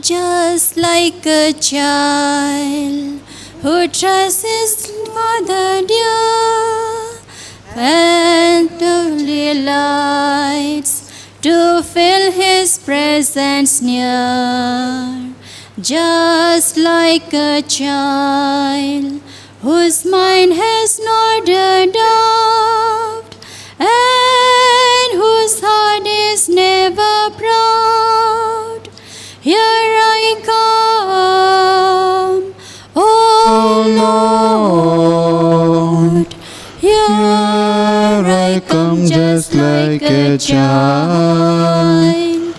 just like a child who trusts his father dear and delights to feel his presence near. Just like a child whose mind has not a doubt and whose heart is never proud. Here I come, oh Lord. Here I come just like a child.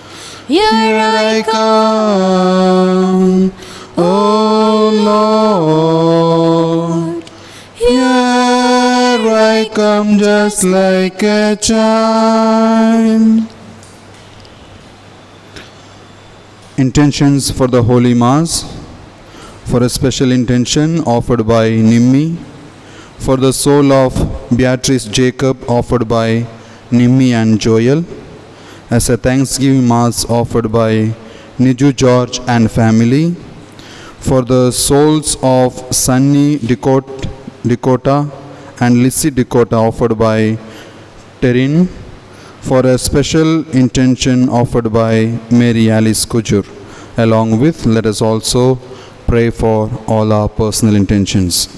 Here I come, oh Lord. Here I come just like a child. Intentions for the Holy Mass. For a special intention offered by Nimmi. For the soul of Beatrice Jacob offered by Nimmi and Joel. As a Thanksgiving Mass offered by Niju George and family. For the souls of Sunny Dakota and Lissy Dakota offered by Terin. For a special intention offered by Mary Alice Kujur. Along with, let us also pray for all our personal intentions.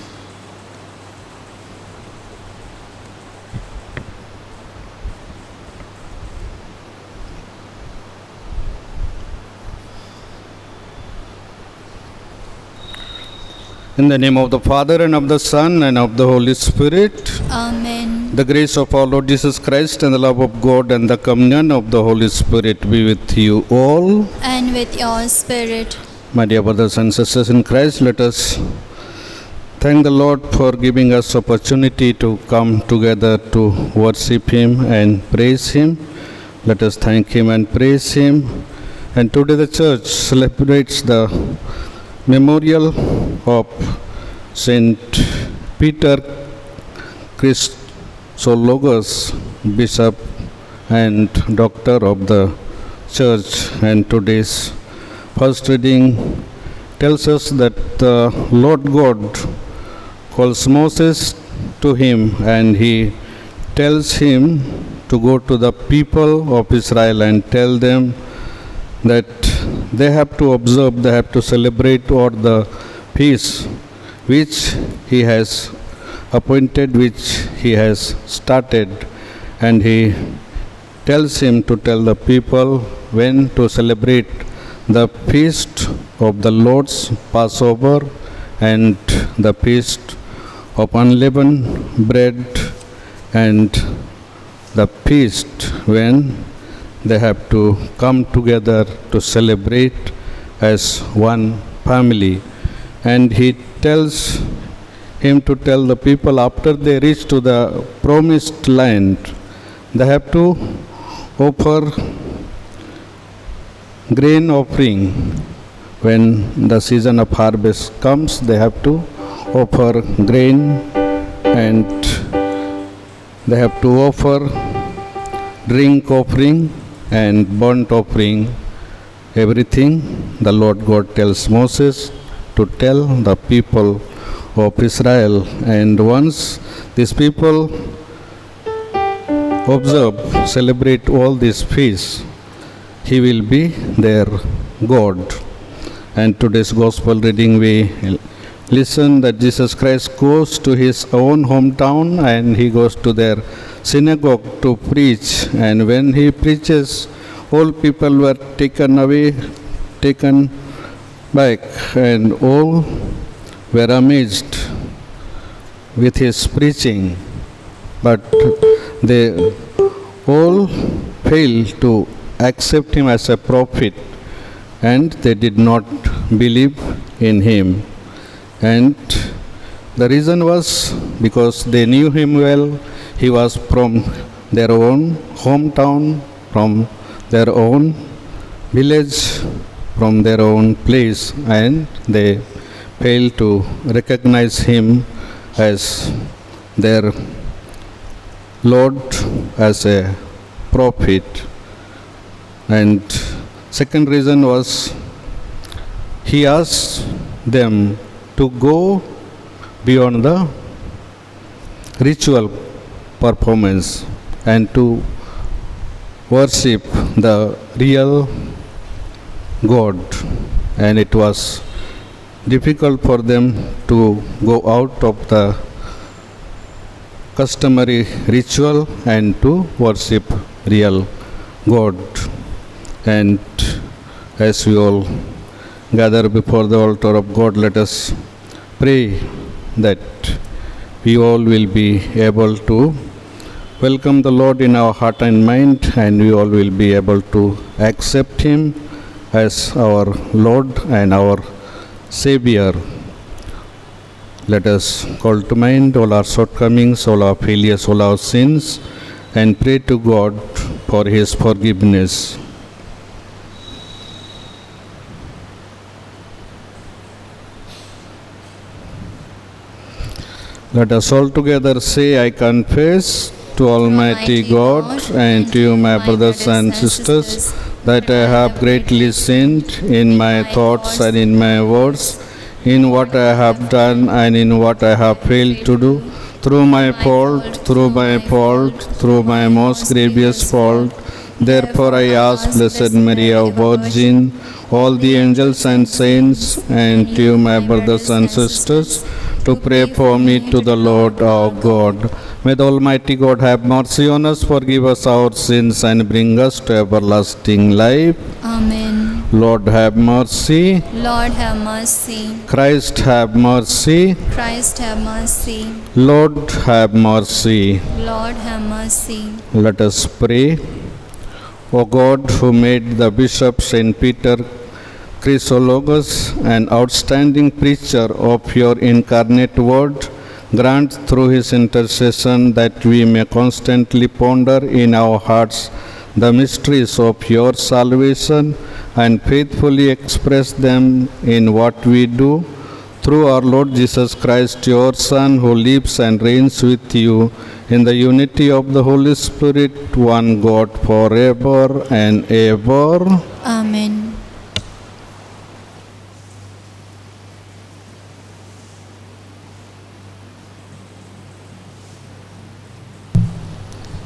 In the name of the Father, and of the Son, and of the Holy Spirit. Amen. The grace of our Lord Jesus Christ, and the love of God, and the communion of the Holy Spirit be with you all. And with your spirit. My dear brothers and sisters in Christ, let us thank the Lord for giving us opportunity to come together to worship Him and praise Him. Let us thank Him and praise Him. And today the Church celebrates the memorial of Saint Peter Christologos, Bishop and Doctor of the Church. And today's first reading tells us that the Lord God calls Moses to him, and he tells him to go to the people of Israel and tell them that they have to observe, they have to celebrate all the feasts which he has appointed, which he has started. And he tells him to tell the people when to celebrate the feast of the Lord's Passover and the feast of unleavened bread, and the feast when they have to come together to celebrate as one family. And he tells him to tell the people after they reach to the promised land, they have to offer grain offering. When the season of harvest comes, they have to offer grain, and they have to offer drink offering and burnt offering, everything. The Lord God tells Moses to tell the people of Israel. And once these people observe, celebrate all these feasts, He will be their God. And today's Gospel reading, we listen that Jesus Christ goes to His own hometown, and He goes to their synagogue to preach. And when He preaches, all people were taken away, taken back, and all were amazed with His preaching. But they all failed to accept Him as a prophet, and they did not believe in Him. And the reason was because they knew Him well. He was from their own hometown, from their own village, from their own place, and they failed to recognize Him as their Lord, as a prophet. And second reason was he asked them to go beyond the ritual performance and to worship the real God. And it was difficult for them to go out of the customary ritual and to worship real God. And as we all gather before the altar of God, let us pray that we all will be able to welcome the Lord in our heart and mind, and we all will be able to accept Him as our Lord and our Savior. Let us call to mind all our shortcomings, all our failures, all our sins, and pray to God for His forgiveness. Let us all together say, I confess to Almighty God and to you, my brothers and sisters, that I have greatly sinned in my thoughts and in my words, in what I have done and in what I have failed to do, through my fault, through my most grievous fault. Therefore I ask Blessed Mary, our Virgin, all the angels and saints, and to you, my brothers and sisters, to pray for me to the Lord our God. May the Almighty God have mercy on us, forgive us our sins, and bring us to everlasting life. Amen. Lord have mercy. Lord have mercy. Christ have mercy. Christ have mercy. Lord have mercy. Lord have mercy. Let us pray. O God, who made the Bishop St. Peter Chrysologus an outstanding preacher of your incarnate word, grant through his intercession that we may constantly ponder in our hearts the mysteries of your salvation and faithfully express them in what we do. Through our Lord Jesus Christ, your Son, who lives and reigns with you in the unity of the Holy Spirit, one God, forever and ever. Amen.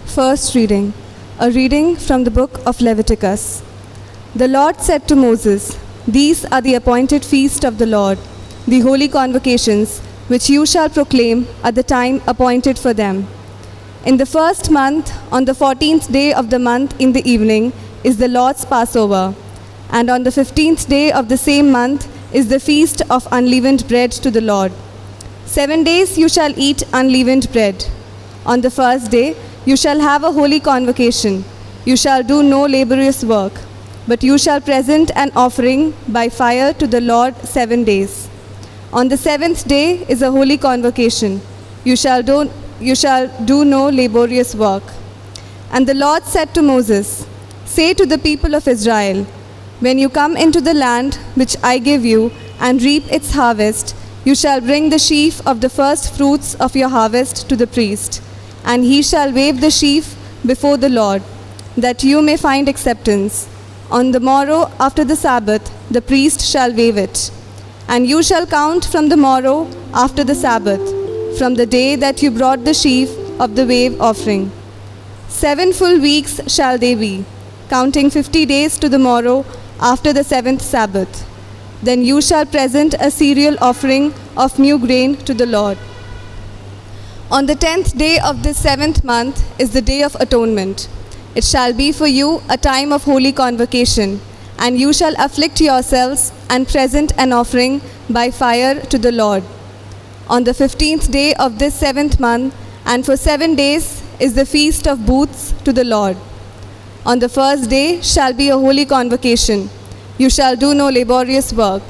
First reading. A reading from the book of Leviticus. The Lord said to Moses, These are the appointed feast of the Lord, the holy convocations, which you shall proclaim at the time appointed for them. In the first month, on the 14th day of the month in the evening, is the Lord's Passover, and on the 15th day of the same month is the feast of unleavened bread to the Lord. 7 days you shall eat unleavened bread. On the first day you shall have a holy convocation. You shall do no laborious work, but you shall present an offering by fire to the Lord 7 days. On the 7th day is a holy convocation. You shall do no laborious work. And the Lord said to Moses, Say to the people of Israel, When you come into the land which I give you and reap its harvest, you shall bring the sheaf of the first fruits of your harvest to the priest, and he shall wave the sheaf before the Lord, that you may find acceptance. On the morrow after the Sabbath, the priest shall wave it. And you shall count from the morrow after the Sabbath, from the day that you brought the sheaf of the wave offering. 7 full weeks shall they be, counting 50 days to the morrow after the 7th Sabbath. Then you shall present a cereal offering of new grain to the Lord. On the 10th day of this 7th month is the Day of Atonement. It shall be for you a time of holy convocation, and you shall afflict yourselves and present an offering by fire to the Lord. On the 15th day of this 7th month, and for 7 days, is the Feast of Booths to the Lord. On the first day shall be a holy convocation. You shall do no laborious work.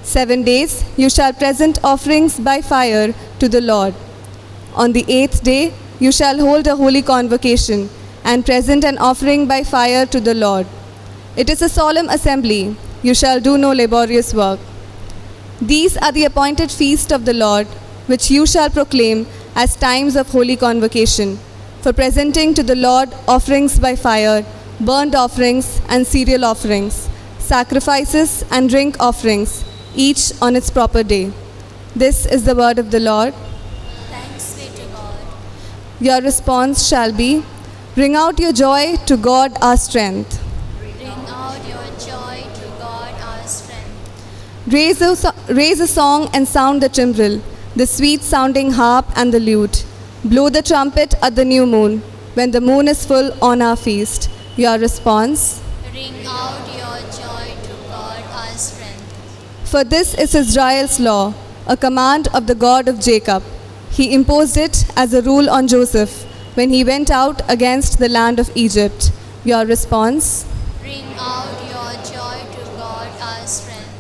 7 days you shall present offerings by fire to the Lord. On the 8th day you shall hold a holy convocation and present an offering by fire to the Lord. It is a solemn assembly. You shall do no laborious work. These are the appointed feast of the Lord, which you shall proclaim as times of holy convocation, for presenting to the Lord offerings by fire, burnt offerings and cereal offerings, sacrifices and drink offerings, each on its proper day. This is the word of the Lord. Thanks be to God. Your response shall be, "Bring out your joy to God our strength." Bring out your joy to God our strength. Raise a song and sound the timbrel, the sweet-sounding harp and the lute. Blow the trumpet at the new moon, when the moon is full on our feast. Your response, Bring out your joy to God our strength. "For this is Israel's law, a command of the God of Jacob. He imposed it as a rule on Joseph when he went out against the land of Egypt." Your response, Bring out your joy to God our strength.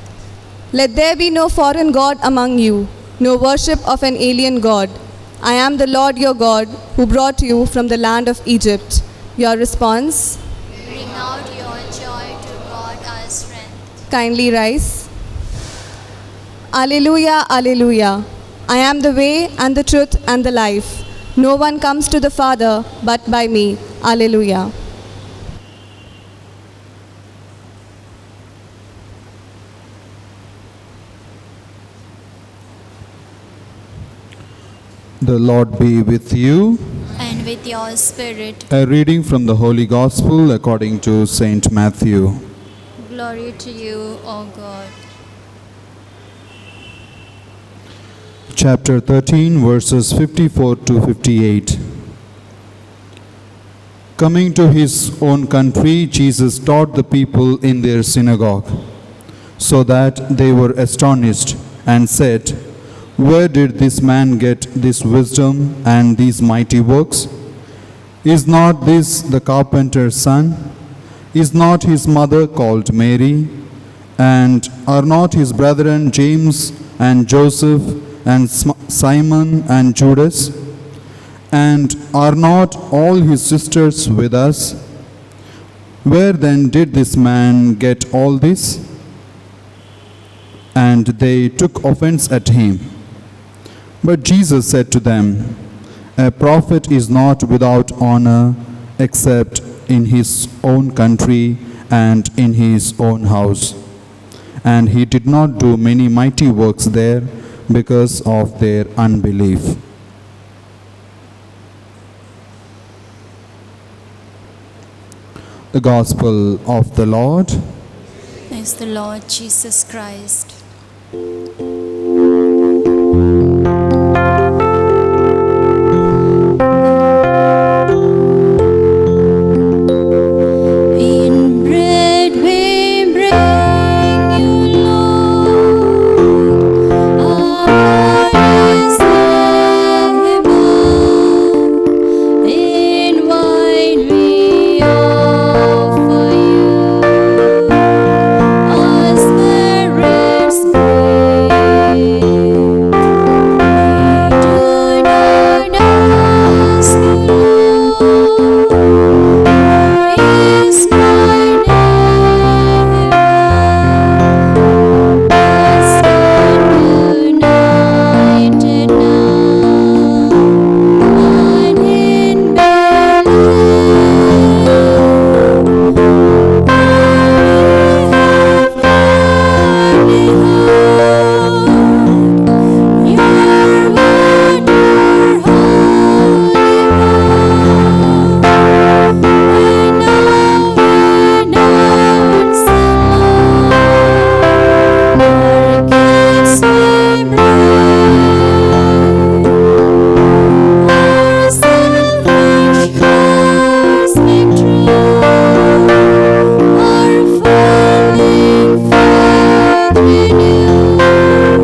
"Let there be no foreign God among you, no worship of an alien God. I am the Lord your God, who brought you from the land of Egypt." Your response, Bring out your joy to God our strength. kindly rise. Alleluia, alleluia. I am the way and the truth and the life. No one comes to the Father but by me. Alleluia. The Lord be with you. And with your spirit, A reading from the Holy Gospel according to Saint Matthew. glory to you, O God. Chapter 13, verses 54 to 58. Coming to his own country, Jesus taught the people in their synagogue, so that they were astonished and said, "Where did this man get this wisdom and these mighty works? Is not this the carpenter's son? Is not his mother called Mary? And are not his brethren James and Joseph and Simon and Judas? And are not all his sisters with us? Where then did this man get all this?" And they took offense at him. But Jesus said to them, "A prophet is not without honor except in his own country and in his own house." And he did not do many mighty works there because of their unbelief. The Gospel of the Lord. Praise the Lord Jesus Christ. In bread we bring you, Lord, our Savior. In wine we offer you our spirits brave. We do not ask you, Lord, is my neighbor, but stand united now, one in belief. We have burning heart, your word, your holy word. And now we announce the Lord, our gifts we bring, our selfish hearts make true, our failing faith renew, our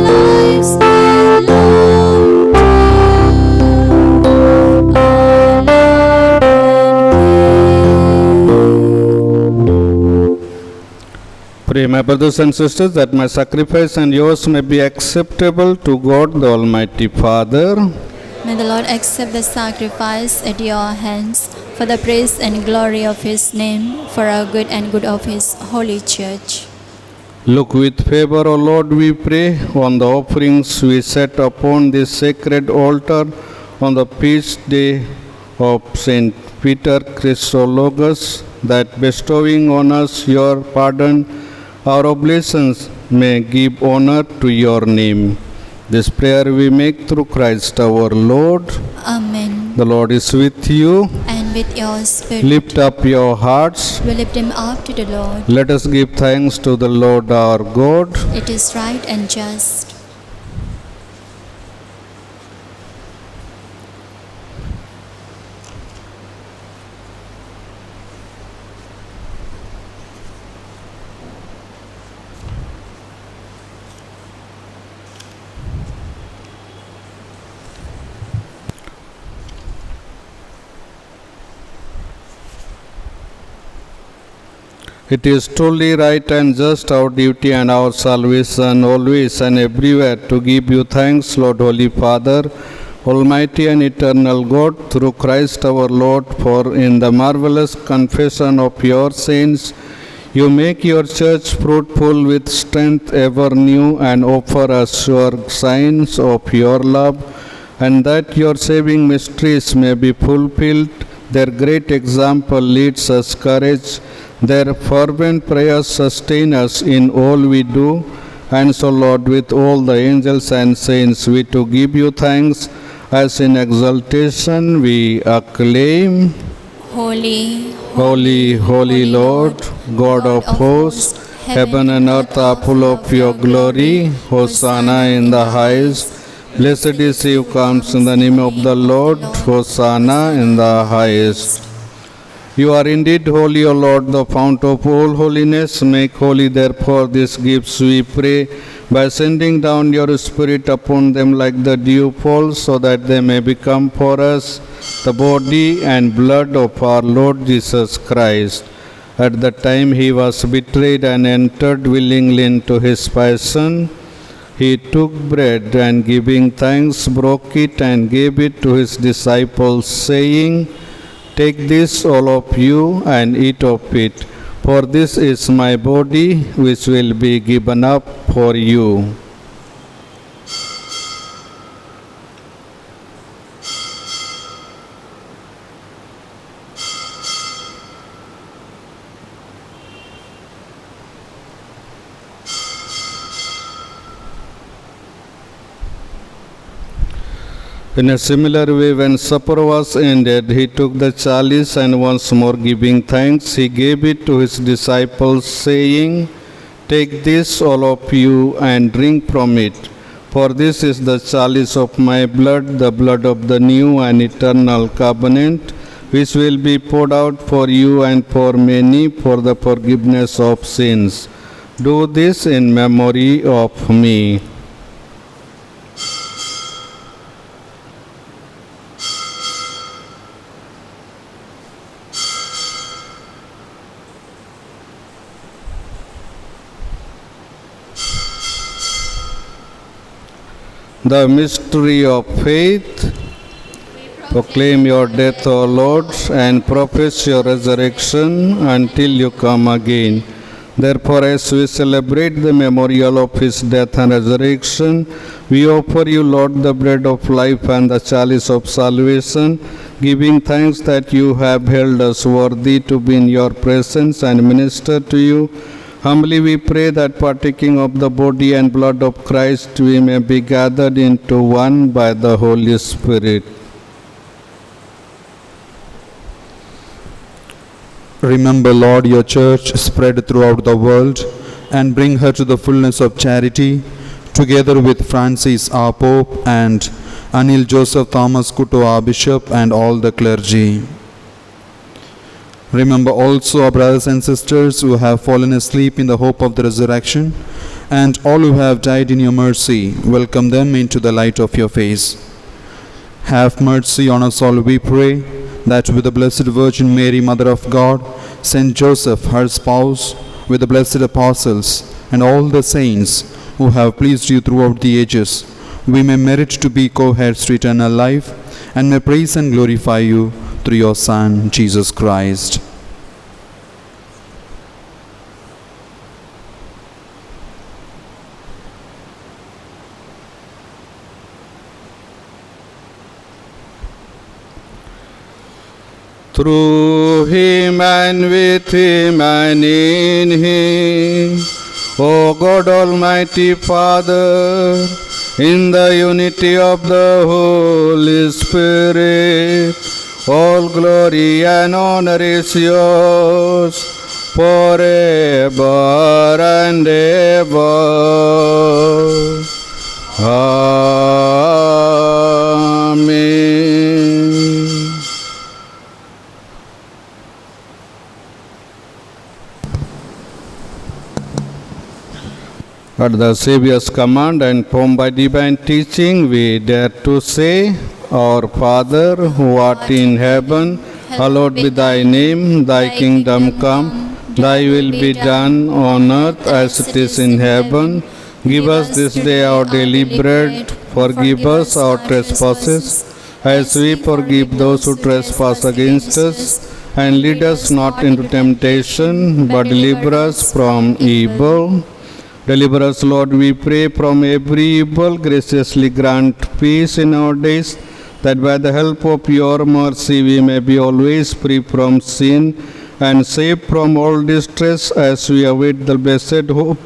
lives belong to you, our Lord and King. Pray, my brothers and sisters, that my sacrifice and yours may be acceptable to God the Almighty Father. May the Lord accept the sacrifice at your hands for the praise and glory of His name, for our good and good of His holy church. Look with favor, O Lord, we pray, on the offerings we set upon this sacred altar on the feast day of Saint Peter Christologus, that bestowing on us your pardon, our oblations may give honor to your name. This prayer we make through Christ our Lord. Amen. The Lord is with you. And with your spirit, Lift up your hearts. we lift him up to the Lord. Let us give thanks to the Lord our God. It is right and just. It is truly right and just, our duty and our salvation, always and everywhere, to give you thanks, Lord Holy Father, Almighty and eternal God, through Christ our Lord, for in the marvelous confession of your saints, you make your church fruitful with strength ever new and offer us sure signs of your love, and that your saving mysteries may be fulfilled. Their great example leads us courage. Their fervent prayers sustain us in all we do. And so, Lord, with all the angels and saints, we to give you thanks, as in exaltation we acclaim, Holy, Holy, holy Lord, God of hosts, heaven and earth are full of your glory. Hosanna in the highest. Blessed is he who comes in the name of the Lord. Hosanna in the highest. You are indeed holy, O Lord, the fount of all holiness. Make holy, therefore, these gifts, we pray, by sending down your Spirit upon them like the dew falls, so that they may become for us the body and blood of our Lord Jesus Christ. At the time he was betrayed and entered willingly into his passion, he took bread and, giving thanks, broke it and gave it to his disciples, saying, Take this, all of you, and eat of it, for this is my body, which will be given up for you. In a similar way, when supper was ended, he took the chalice, and once more giving thanks, he gave it to his disciples, saying, Take this, all of you, and drink from it, for this is the chalice of my blood, the blood of the new and eternal covenant, which will be poured out for you and for many for the forgiveness of sins. Do this in memory of me. The mystery of faith. Proclaim your death, O Lord, and profess your resurrection until you come again. Therefore, as we celebrate the memorial of his death and resurrection, we offer you, Lord, the bread of life and the chalice of salvation, giving thanks that you have held us worthy to be in your presence and minister to you. Humbly we pray that, partaking of the body and blood of Christ, we may be gathered into one by the Holy Spirit. Remember, Lord, your church spread throughout the world, and bring her to the fullness of charity, together with Francis, our Pope, and Anil Joseph Thomas Kuto, our Bishop, and all the clergy. Remember also our brothers and sisters who have fallen asleep in the hope of the resurrection, and all who have died in your mercy. Welcome them into the light of your face. Have mercy on us all, we pray, that with the Blessed Virgin Mary, Mother of God, Saint Joseph, her spouse, with the blessed apostles, and all the saints who have pleased you throughout the ages, we may merit to be co-heirs to eternal life, and may praise and glorify you through your Son, Jesus Christ. through him and with him and in him. O God Almighty Father, in the unity of the Holy Spirit, all glory and honor is yours forever and ever. Amen. At the Saviour's command and formed by divine teaching, we dare to say, Our Father, who art in heaven, hallowed be thy name, thy kingdom come, thy will be done on earth as it is in heaven. Give us this day our daily bread, forgive us our trespasses, as we forgive those who trespass against us, and lead us not into temptation, but deliver us from evil. Deliver us, Lord, we pray, from every evil. Graciously grant peace in our days, that by the help of your mercy we may be always free from sin and safe from all distress, as we await the blessed hope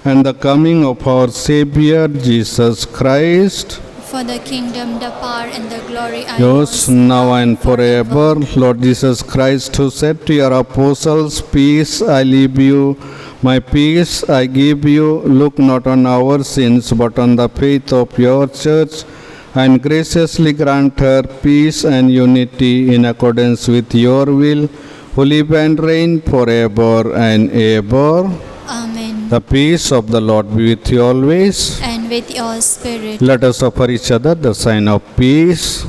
and the coming of our Savior Jesus Christ. For the kingdom, the power, and the glory are Yours now and forever. Lord Jesus Christ, who said to your apostles, Peace I leave you, my peace I give you. Look not on our sins, but on the faith of your church, and graciously grant her peace and unity in accordance with your will, who live and reign forever and ever. Amen. The peace of the Lord be with you always. And with your spirit. Let us offer each other the sign of peace.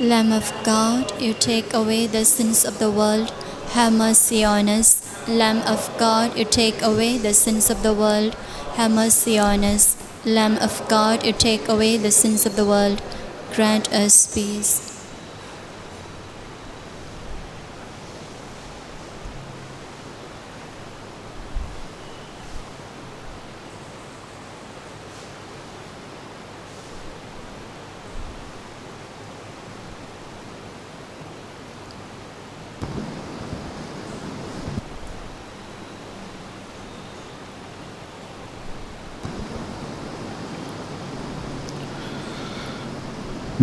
Lamb of God, you take away the sins of the world, have mercy on us. Lamb of God, you take away the sins of the world, have mercy on us. Lamb of God, you take away the sins of the world, grant us peace.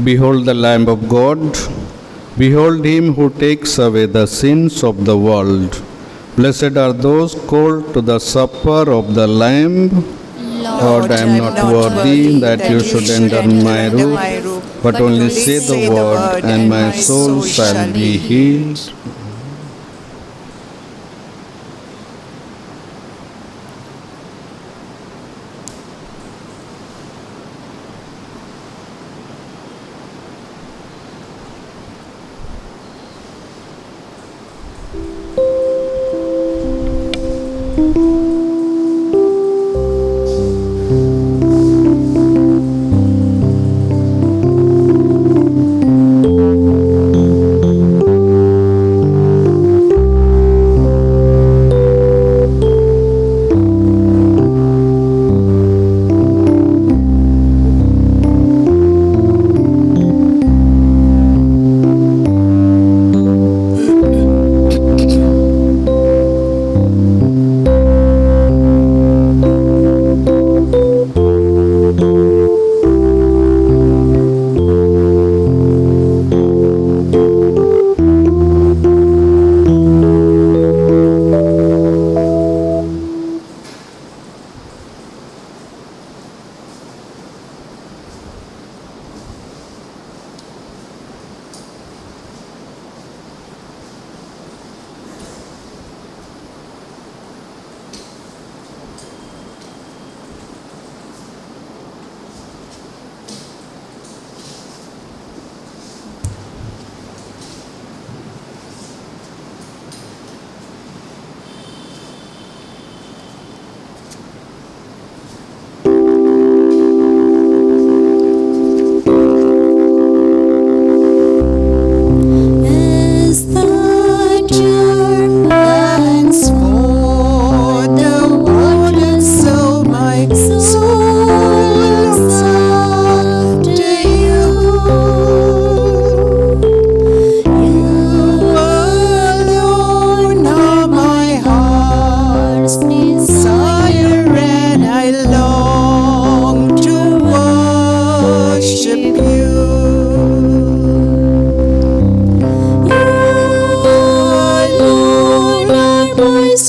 Behold the Lamb of God. Behold him who takes away the sins of the world. Blessed are those called to the supper of the Lamb. Lord, I am not worthy that you should enter my roof, but only say the word, and my soul shall be healed.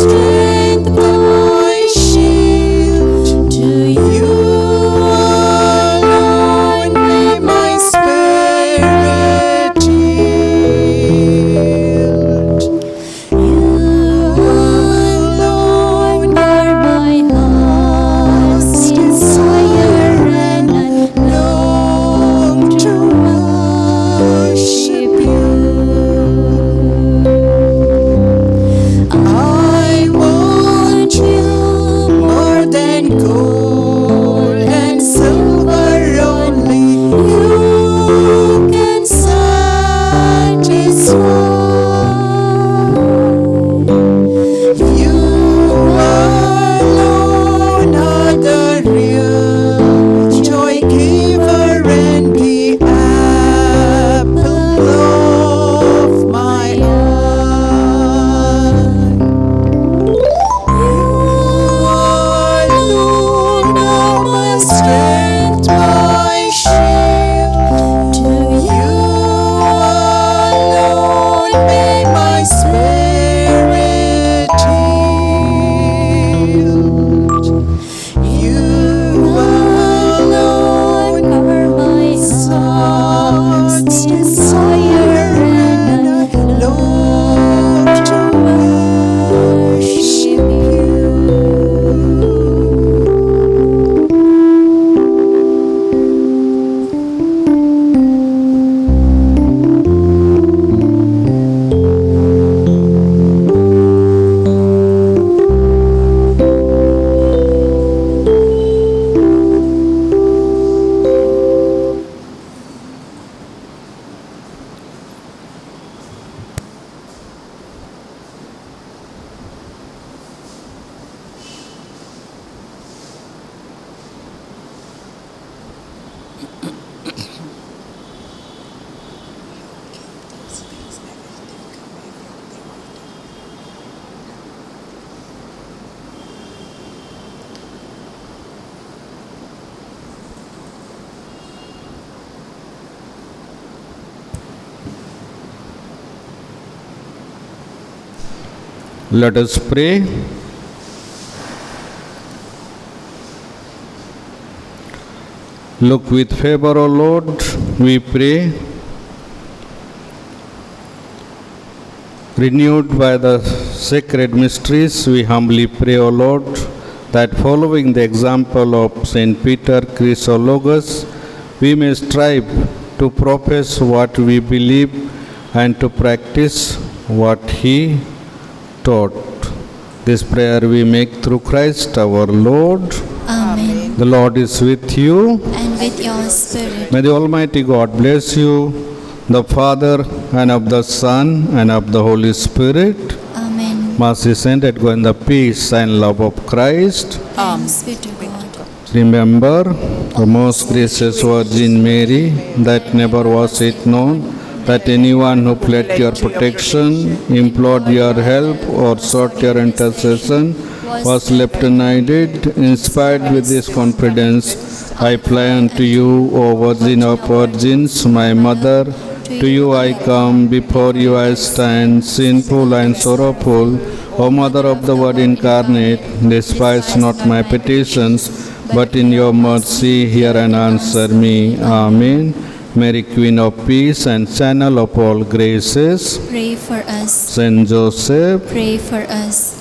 strength, my shield. To you alone may my spirit yield. You alone are my heart's desire, and I long to worship you. I want you more than gold and silver, only you can satisfy. You alone are the real joy giver and the apple of my eye. You alone are my strength, my shield. To you alone may my spirit yield. You alone are my soul's desire, and I long to worship you. Let us pray. Look with favor, O Lord, we pray. Renewed by the sacred mysteries, we humbly pray, O Lord, that following the example of St. Peter Chrysologus, we may strive to profess what we believe and to practice what he taught. This prayer we make through Christ our Lord. Amen. The Lord is with you. And with your spirit. May the Almighty God bless you, the Father, and of the Son, and of the Holy Spirit. Amen. Mass is ended. Go in the peace and love of Christ. Thanks be to God. Remember, the most gracious Virgin Mary, that never was it known that anyone who pled your protection, implored your help, or sought your intercession was left unaided. Inspired with this confidence, I fly unto you, O Virgin of Virgins, my Mother. To you I come, before you I stand, sinful and sorrowful. O Mother of the Word incarnate, despise not my petitions, but in your mercy hear and answer me. Amen. Mary, Queen of Peace and Channel of all graces, Pray for us. Saint Joseph, Pray for us.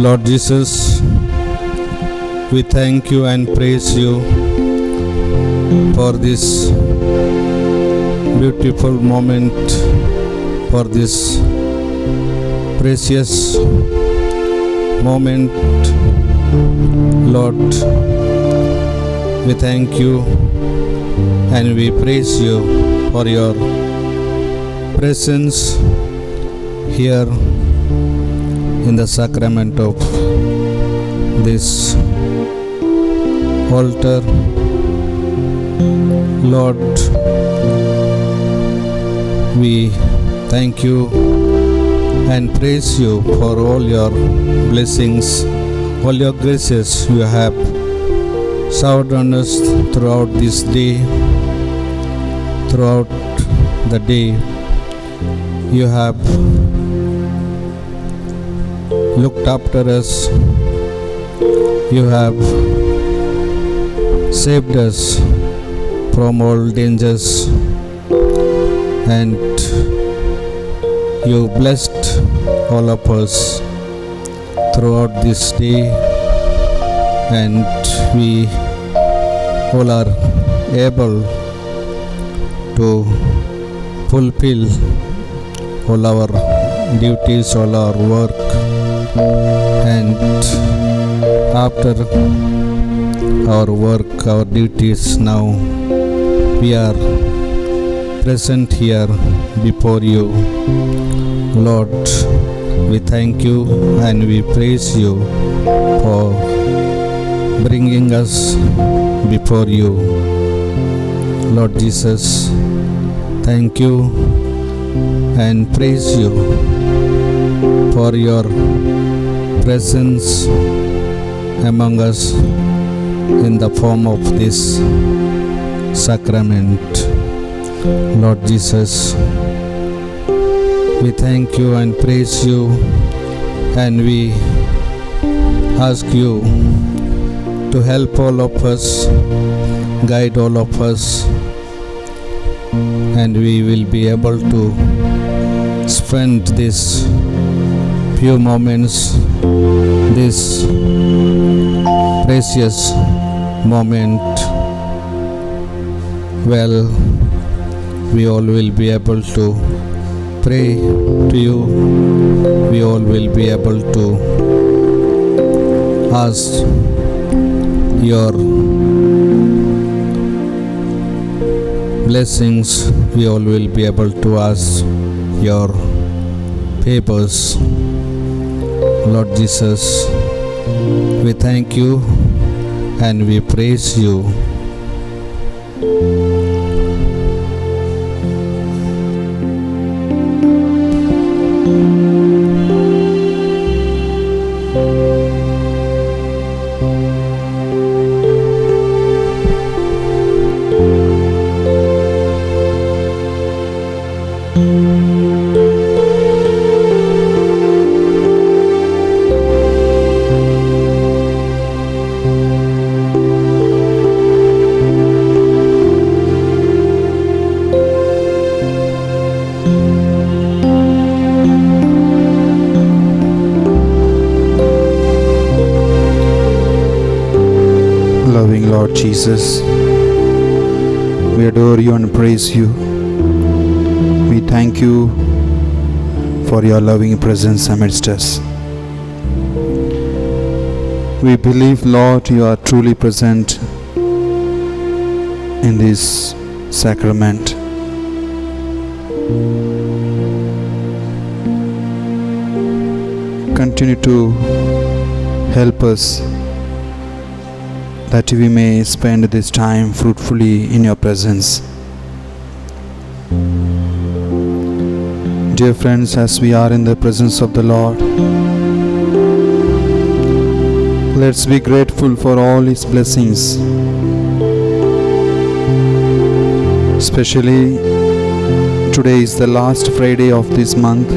Lord Jesus, we thank you and praise you for this beautiful moment, for this precious moment. Lord, we thank you and we praise you for your presence here in the sacrament of this altar. Lord, we thank you and praise you for all your blessings, all your graces you have showered on us throughout this day. Throughout the day, you have looked after us. You have saved us from all dangers, and you blessed all of us throughout this day, and we all are able to fulfill all our duties, all our work. And after our work, our duties, now we are present here before you. Lord, we thank you and we praise you for bringing us before you. Lord Jesus, thank you and praise you for your presence among us in the form of this sacrament. Lord Jesus, we thank you and praise you, and we ask you to help all of us, guide all of us, and we will be able to spend this few moments, this precious moment, well. We all will be able to pray to you. We all will be able to ask your blessings. We all will be able to ask your favors. Lord Jesus, we thank you and we praise you. Loving Lord Jesus, we adore you and praise you. We thank you for your loving presence amidst us. We believe, Lord, you are truly present in this sacrament. Continue to help us that we may spend this time fruitfully in your presence. Dear friends, as we are in the presence of the Lord, let's be grateful for all His blessings, especially today is the last Friday of this month,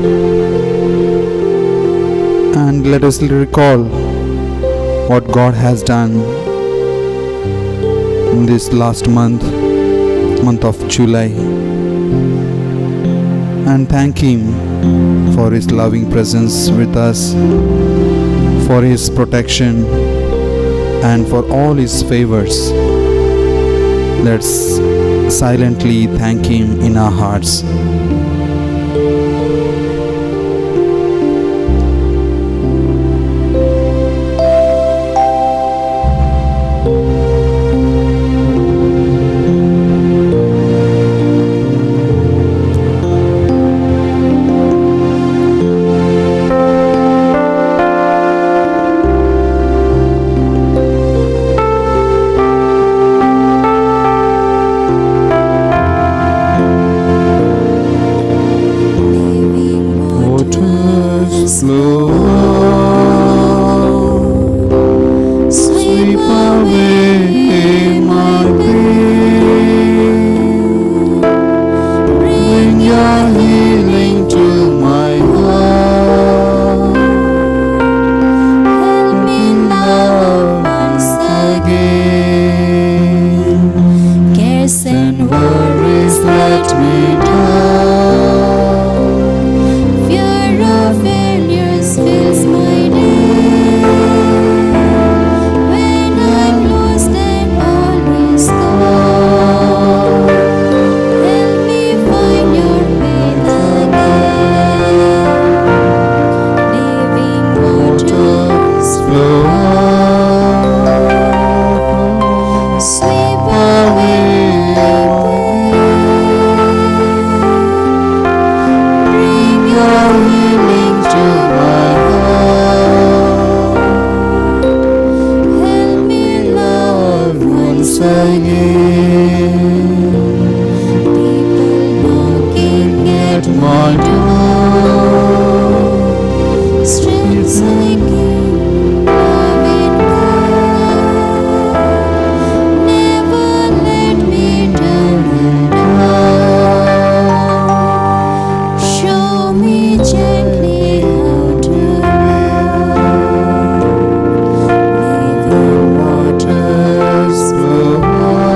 and let us recall what God has done in this last month of July, and thank Him for His loving presence with us, for His protection and for all His favors. Let's silently thank Him in our hearts. Sweep away my pain. Bring your healing to my heart. Help me love once again. Cares and worries let me down. Fear of failures fills my day. When I'm lost and all is gone, help me find your path again. Living waters flow out, sweep away my pain. Bring your healing to my heart. Help me love once again. People knocking at my door. Strength seeking, love in God. Never let me down alone. Show me gently how to love. Living waters flow out,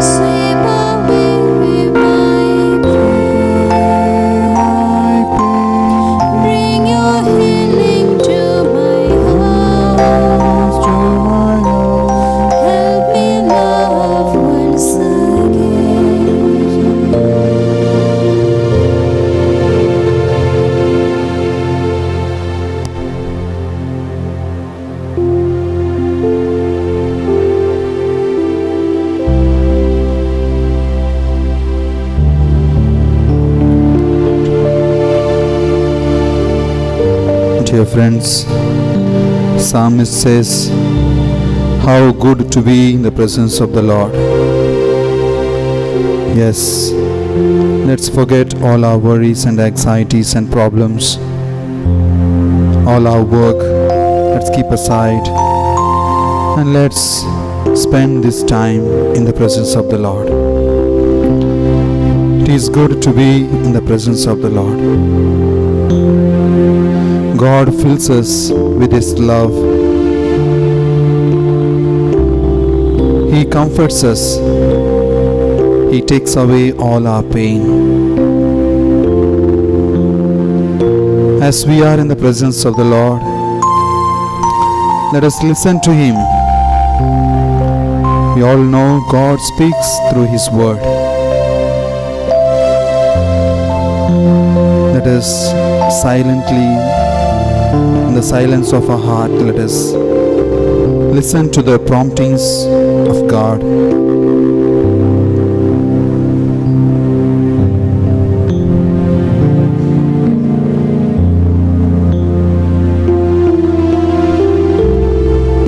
sweep away my pain. Bring your healing to my heart. Help me love once again. Dear friends, Psalmist says, how good to be in the presence of the Lord. Yes, let's forget all our worries and anxieties and problems, all our work, let's keep aside, and let's spend this time in the presence of the Lord. It is good to be in the presence of the Lord. God fills us with His love. He comforts us. He takes away all our pain. As we are in the presence of the Lord, let us listen to Him. We all know God speaks through His word. Let us silently, in the silence of our heart, let us listen to the promptings of God.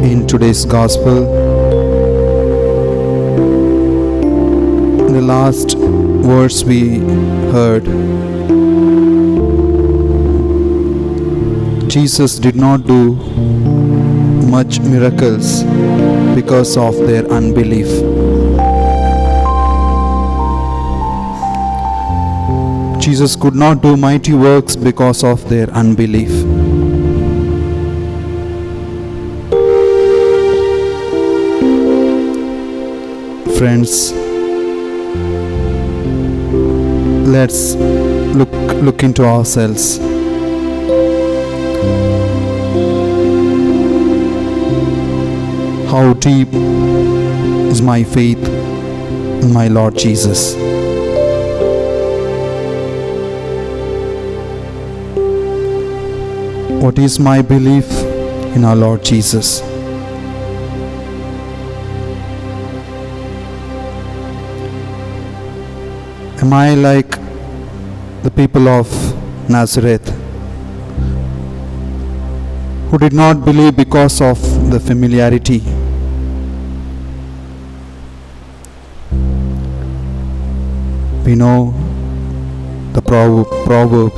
In today's Gospel, in the last verse we heard, Jesus did not do much miracles because of their unbelief. Jesus could not do mighty works because of their unbelief. Friends, let's look into ourselves. how deep is my faith in my Lord Jesus. What is my belief in our Lord Jesus? Am I like the people of Nazareth who did not believe because of the familiarity? We know the proverb,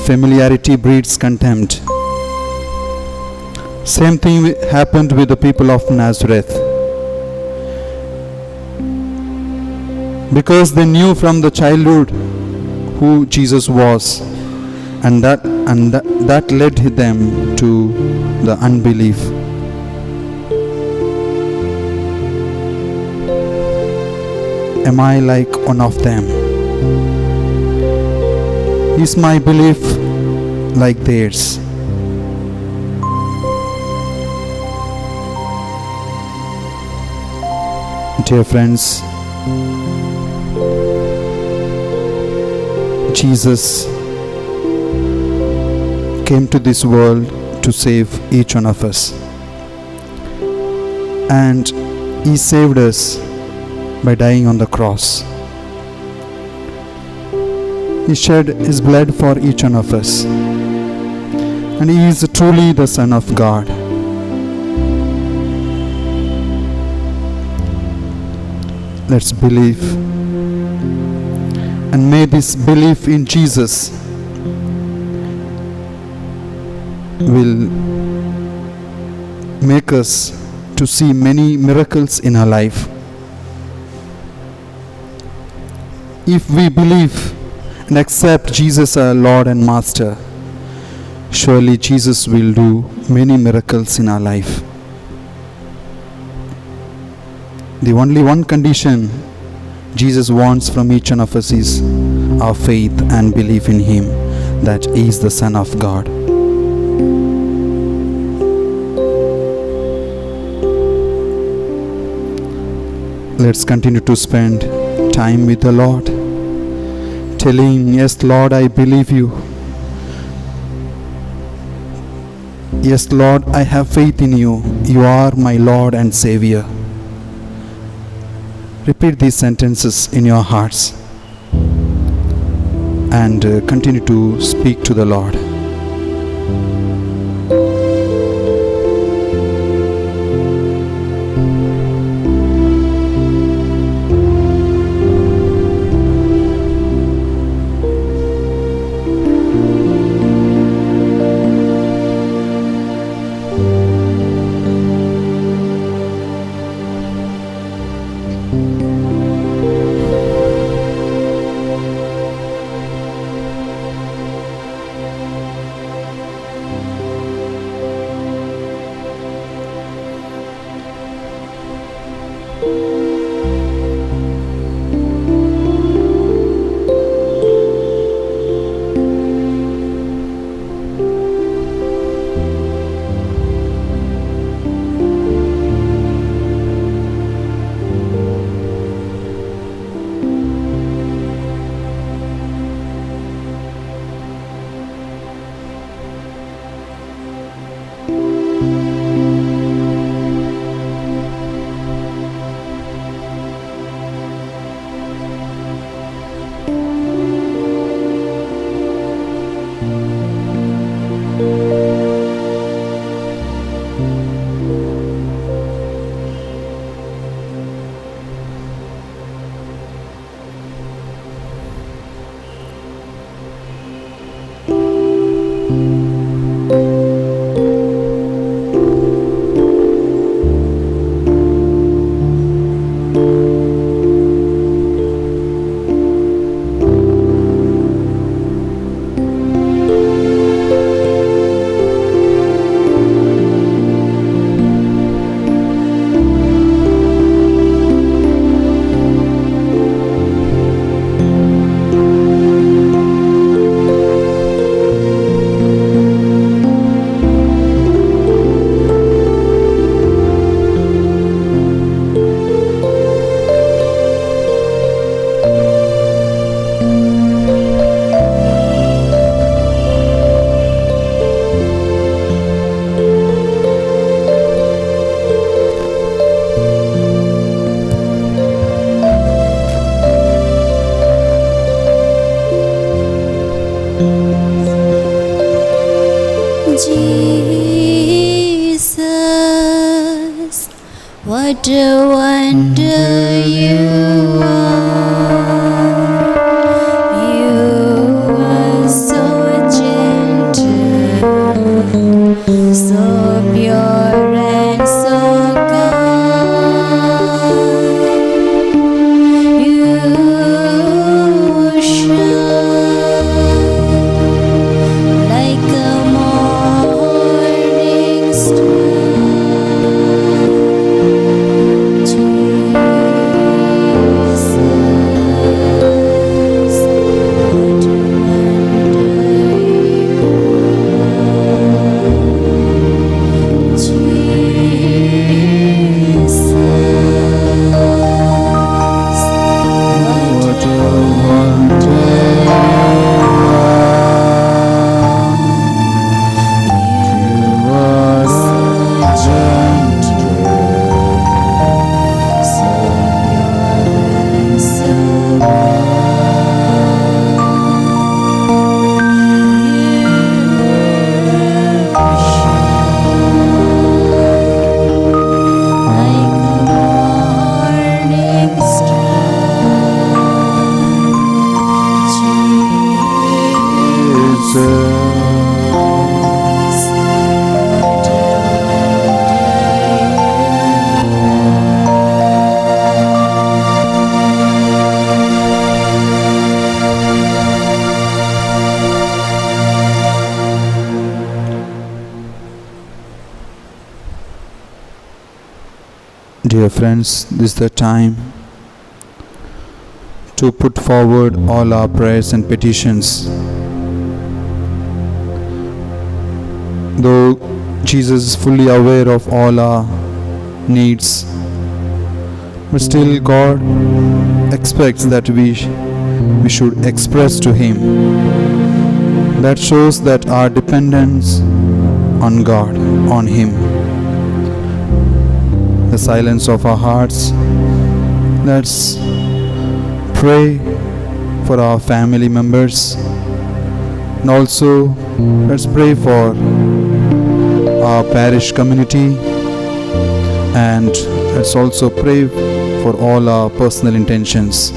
familiarity breeds contempt. Same thing happened with the people of Nazareth. Because they knew from the childhood who Jesus was, and that led them to the unbelief. Am I like one of them? Is my belief like theirs? Dear friends, Jesus came to this world to save each one of us, and He saved us by dying on the cross. He shed His blood for each one of us, and He is truly the Son of God. Let's believe, and may this belief in Jesus will make us to see many miracles in our life. If we believe and accept Jesus our Lord and Master, surely Jesus will do many miracles in our life. The only one condition Jesus wants from each one of us is our faith and belief in Him, that He is the Son of God. Let's continue to spend time with the Lord, telling, yes Lord, I believe you. Yes Lord, I have faith in you. You are my Lord and Savior. Repeat these sentences in your hearts and continue to speak to the Lord. What a wonder you are. You are so gentle, so pure and so kind. You shine like a morning star. Dear friends, this is the time to put forward all our prayers and petitions. Though Jesus is fully aware of all our needs, but still God expects that we should express to Him. That shows that our dependence on God, on Him. The silence of our hearts. Let's pray for our family members, and also let's pray for our parish community, and let's also pray for all our personal intentions.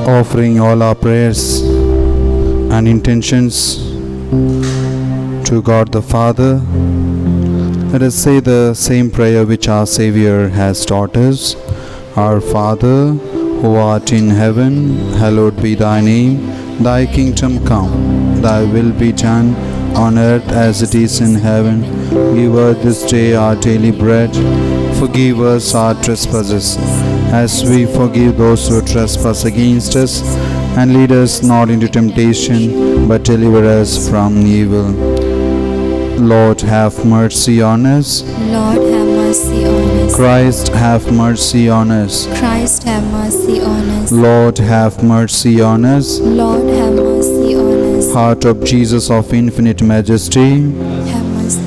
Offering all our prayers and intentions to God the Father, let us say the same prayer which our Savior has taught us. Our Father, who art in heaven, hallowed be thy name. Thy kingdom come, thy will be done on earth as it is in heaven. Give us this day our daily bread. Forgive us our trespasses, as we forgive those who trespass against us. And lead us not into temptation, but deliver us from evil. Lord, have mercy on us. Lord, have mercy on us. Christ, have mercy on us. Christ, have mercy on us. Lord, have mercy on us. Lord, have mercy on us. Heart of Jesus of infinite majesty, Have mercy.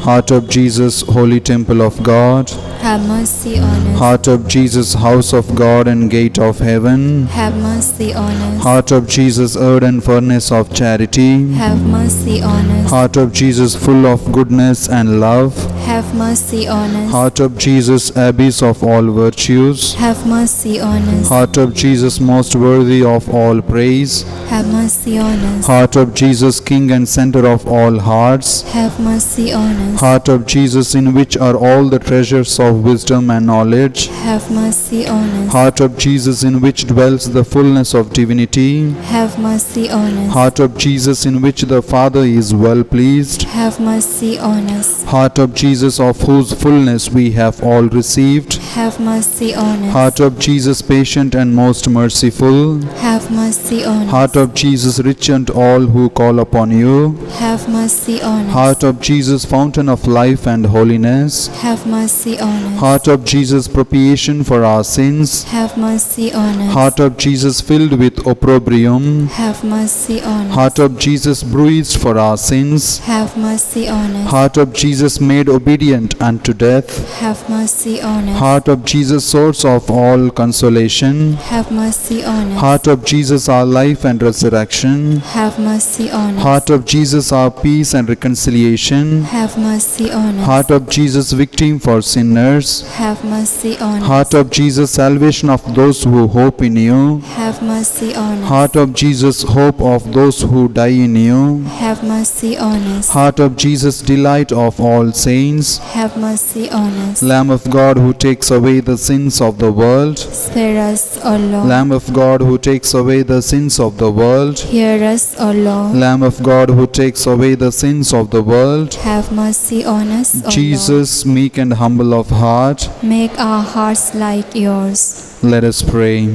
Heart of Jesus, Holy Temple of God. Have mercy on us. Heart of Jesus, House of God and Gate of Heaven. Have mercy on us. Heart of Jesus, Earth and Furnace of Charity. Have mercy on us. Heart of Jesus, full of goodness and love. Have mercy on us. Heart of Jesus, abyss of all virtues. Have mercy on us. Heart of Jesus, most worthy of all praise. Have mercy on us. Heart of Jesus, King and center of all hearts. Have mercy on us. Heart of Jesus, in which are all the treasures of wisdom and knowledge. Have mercy on us. Heart of Jesus, in which dwells the fullness of divinity. Have mercy on us. Heart of Jesus, in which the Father is well pleased. Have mercy on us. Heart of Jesus, of whose fullness we have all received. Have mercy on us. Heart of Jesus, patient and most merciful. Have mercy on us. Heart of Jesus, rich unto all who call upon you. Have mercy on us. Heart of Jesus, fountain of life and holiness. Have mercy on us. Heart of Jesus, propitiation for our sins. Have mercy on us. Heart of Jesus, filled with opprobrium. Have mercy on us. Heart of Jesus, bruised for our sins. Have mercy on us. Heart of Jesus, made obedient unto death. Have mercy on us. Heart of Jesus, source of all consolation. Have mercy on us. Heart of Jesus, our life and resurrection. Have mercy on us. Heart of Jesus, our peace and reconciliation. Have mercy on us. Heart of Jesus, victim for sinners. Have mercy on us. Heart of Jesus, salvation of those who hope in you. Have mercy on us. Heart of Jesus, hope of those who die in you. Have mercy on us. Heart of Jesus, delight of all saints. Have mercy on us. Lamb of God who takes away the sins of the world. Spare us, O Lord. Lamb of God who takes away the sins of the world. Hear us, O Lord. Lamb of God who takes away the sins of the world. Have mercy on us, O Jesus, meek and humble of heart. Lord. Make our hearts like yours. Let us pray.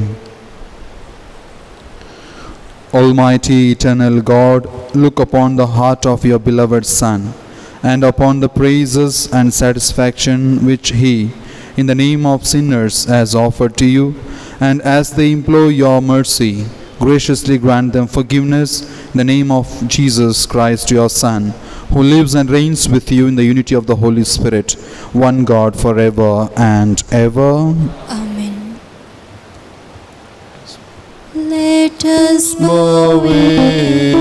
Almighty, eternal God, look upon the heart of your beloved Son, and upon the praises and satisfaction which he, in the name of sinners, has offered to you, and as they implore your mercy, graciously grant them forgiveness in the name of Jesus Christ, your Son, who lives and reigns with you in the unity of the Holy Spirit, one God, forever and ever. Amen. Let us bow in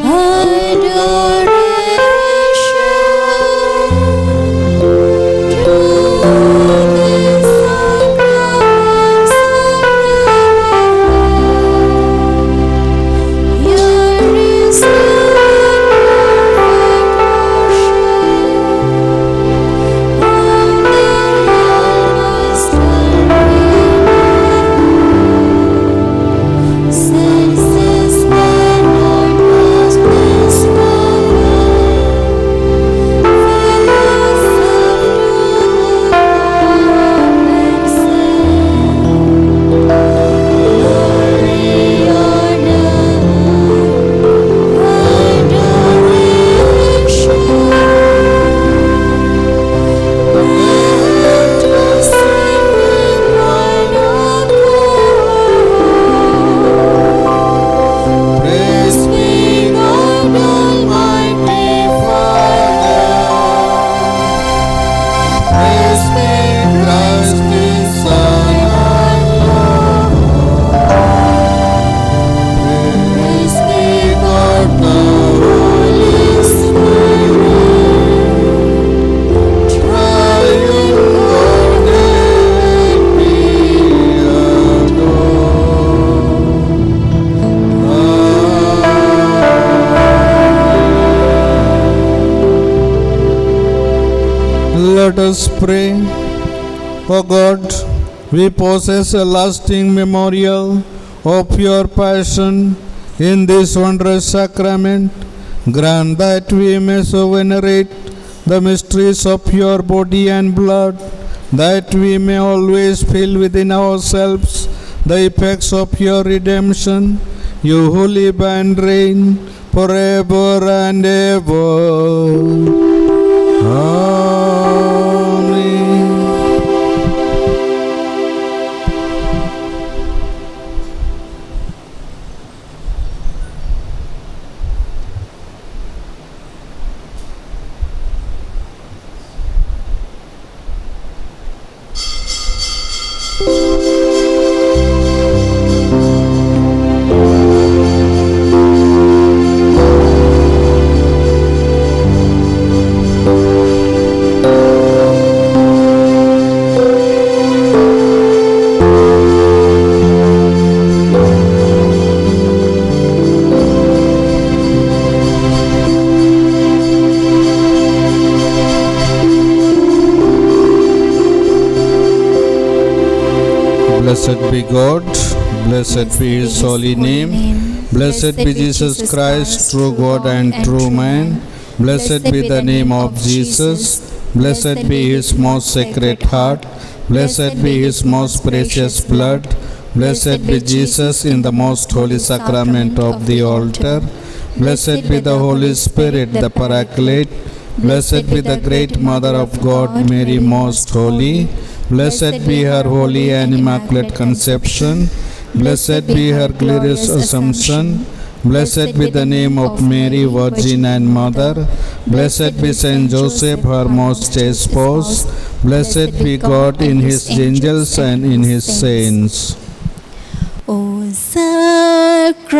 adoration to the sacrifice of Here is the perfect worship of the Since this man Lord was blessed Let us pray. O God, we possess a lasting memorial of your passion in this wondrous sacrament. Grant that we may so venerate the mysteries of your body and blood, that we may always feel within ourselves the effects of your redemption. You who live and reign forever and ever. Amen. Blessed be God, blessed be His holy name, blessed be Jesus Christ, true God and true man, blessed be the name of Jesus, blessed be His most sacred heart, blessed be His most precious blood, blessed be Jesus in the most holy sacrament of the altar, blessed be the Holy Spirit, the Paraclete, blessed be the great Mother of God, Mary most holy, blessed be her holy and immaculate conception, blessed be her glorious assumption, blessed be the name of Mary, Virgin and Mother, blessed be Saint Joseph, her most chaste spouse, blessed be God in His angels and in His saints. O Sacrament